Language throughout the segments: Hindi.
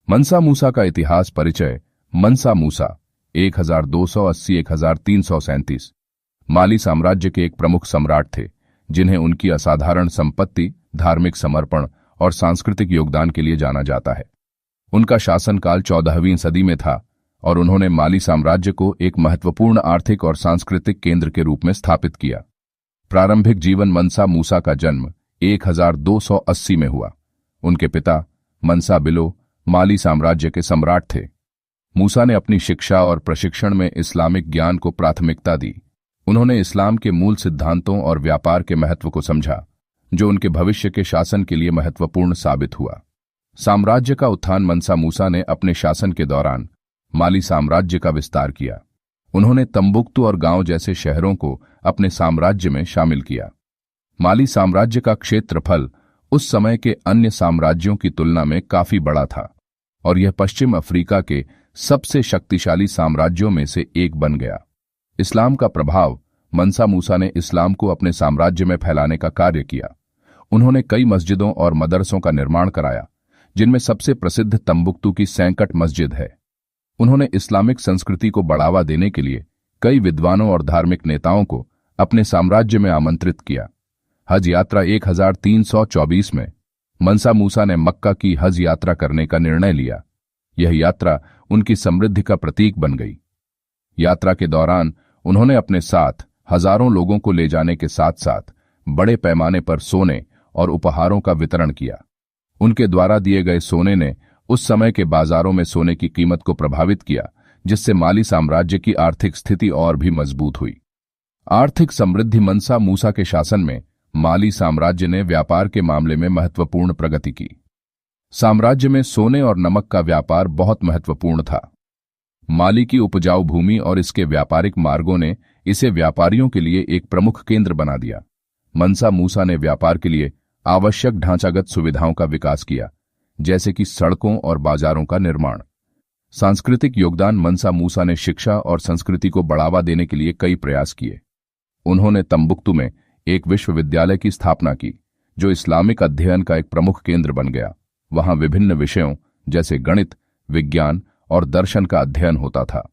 मनसा मूसा का इतिहास परिचय। मनसा मूसा 1280-1337 माली साम्राज्य के एक प्रमुख सम्राट थे, जिन्हें उनकी असाधारण संपत्ति, धार्मिक समर्पण और सांस्कृतिक योगदान के लिए जाना जाता है। उनका शासनकाल 14वीं सदी में था और उन्होंने माली साम्राज्य को एक महत्वपूर्ण आर्थिक और सांस्कृतिक केंद्र के रूप में स्थापित किया। प्रारंभिक जीवन। मनसा मूसा का जन्म 1280 में हुआ। उनके पिता मनसा बिलो माली साम्राज्य के सम्राट थे। मूसा ने अपनी शिक्षा और प्रशिक्षण में इस्लामिक ज्ञान को प्राथमिकता दी। उन्होंने इस्लाम के मूल सिद्धांतों और व्यापार के महत्व को समझा, जो उनके भविष्य के शासन के लिए महत्वपूर्ण साबित हुआ। साम्राज्य का उत्थान। मनसा मूसा ने अपने शासन के दौरान माली साम्राज्य का विस्तार किया। उन्होंने तंबुक्तु और गांव जैसे शहरों को अपने साम्राज्य में शामिल किया। माली साम्राज्य का क्षेत्रफल उस समय के अन्य साम्राज्यों की तुलना में काफी बड़ा था और यह पश्चिम अफ्रीका के सबसे शक्तिशाली साम्राज्यों में से एक बन गया। इस्लाम का प्रभाव। मनसा मूसा ने इस्लाम को अपने साम्राज्य में फैलाने का कार्य किया। उन्होंने कई मस्जिदों और मदरसों का निर्माण कराया, जिनमें सबसे प्रसिद्ध तंबुक्तु की सैंकट मस्जिद है। उन्होंने इस्लामिक संस्कृति को बढ़ावा देने के लिए कई विद्वानों और धार्मिक नेताओं को अपने साम्राज्य में आमंत्रित किया। हज यात्रा 1324 में मनसा मूसा ने मक्का की हज यात्रा करने का निर्णय लिया। यह यात्रा उनकी समृद्धि का प्रतीक बन गई। यात्रा के दौरान उन्होंने अपने साथ हजारों लोगों को ले जाने के साथ साथ बड़े पैमाने पर सोने और उपहारों का वितरण किया। उनके द्वारा दिए गए सोने ने उस समय के बाजारों में सोने की कीमत को प्रभावित किया, जिससे माली साम्राज्य की आर्थिक स्थिति और भी मजबूत हुई। आर्थिक समृद्धि। मनसा मूसा के शासन में माली साम्राज्य ने व्यापार के मामले में महत्वपूर्ण प्रगति की। साम्राज्य में सोने और नमक का व्यापार बहुत महत्वपूर्ण था। माली की उपजाऊ भूमि और इसके व्यापारिक मार्गों ने इसे व्यापारियों के लिए एक प्रमुख केंद्र बना दिया। मनसा मूसा ने व्यापार के लिए आवश्यक ढांचागत सुविधाओं का विकास किया, जैसे कि सड़कों और बाजारों का निर्माण। सांस्कृतिक योगदान। मनसा मूसा ने शिक्षा और संस्कृति को बढ़ावा देने के लिए कई प्रयास किए। उन्होंने तंबुक्तु में एक विश्वविद्यालय की स्थापना की, जो इस्लामिक अध्ययन का एक प्रमुख केंद्र बन गया। वहां विभिन्न विषयों जैसे गणित, विज्ञान और दर्शन का अध्ययन होता था।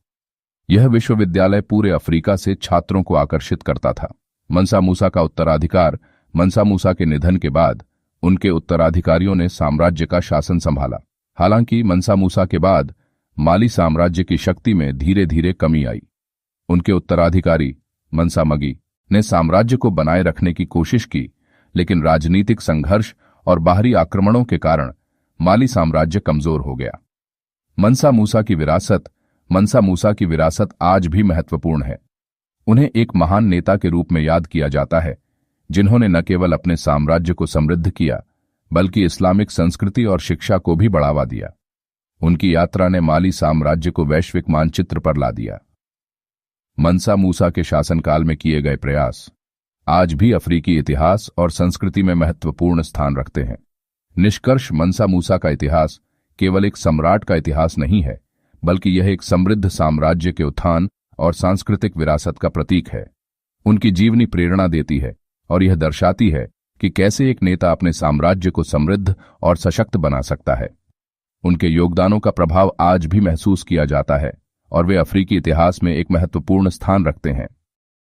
यह विश्वविद्यालय पूरे अफ्रीका से छात्रों को आकर्षित करता था। मनसा मूसा का उत्तराधिकार। मनसा मूसा के निधन के बाद उनके उत्तराधिकारियों ने साम्राज्य का शासन संभाला। हालांकि मनसा मूसा के बाद माली साम्राज्य की शक्ति में धीरे धीरे कमी आई। उनके उत्तराधिकारी मनसा मगी ने साम्राज्य को बनाए रखने की कोशिश की, लेकिन राजनीतिक संघर्ष और बाहरी आक्रमणों के कारण माली साम्राज्य कमजोर हो गया। मनसा मूसा की विरासत। मनसा मूसा की विरासत आज भी महत्वपूर्ण है। उन्हें एक महान नेता के रूप में याद किया जाता है, जिन्होंने न केवल अपने साम्राज्य को समृद्ध किया, बल्कि इस्लामिक संस्कृति और शिक्षा को भी बढ़ावा दिया। उनकी यात्रा ने माली साम्राज्य को वैश्विक मानचित्र पर ला दिया। मनसा मूसा के शासनकाल में किए गए प्रयास आज भी अफ्रीकी इतिहास और संस्कृति में महत्वपूर्ण स्थान रखते हैं। निष्कर्ष। मनसा मूसा का इतिहास केवल एक सम्राट का इतिहास नहीं है, बल्कि यह एक समृद्ध साम्राज्य के उत्थान और सांस्कृतिक विरासत का प्रतीक है। उनकी जीवनी प्रेरणा देती है और यह दर्शाती है कि कैसे एक नेता अपने साम्राज्य को समृद्ध और सशक्त बना सकता है। उनके योगदानों का प्रभाव आज भी महसूस किया जाता है और वे अफ्रीकी इतिहास में एक महत्वपूर्ण स्थान रखते हैं।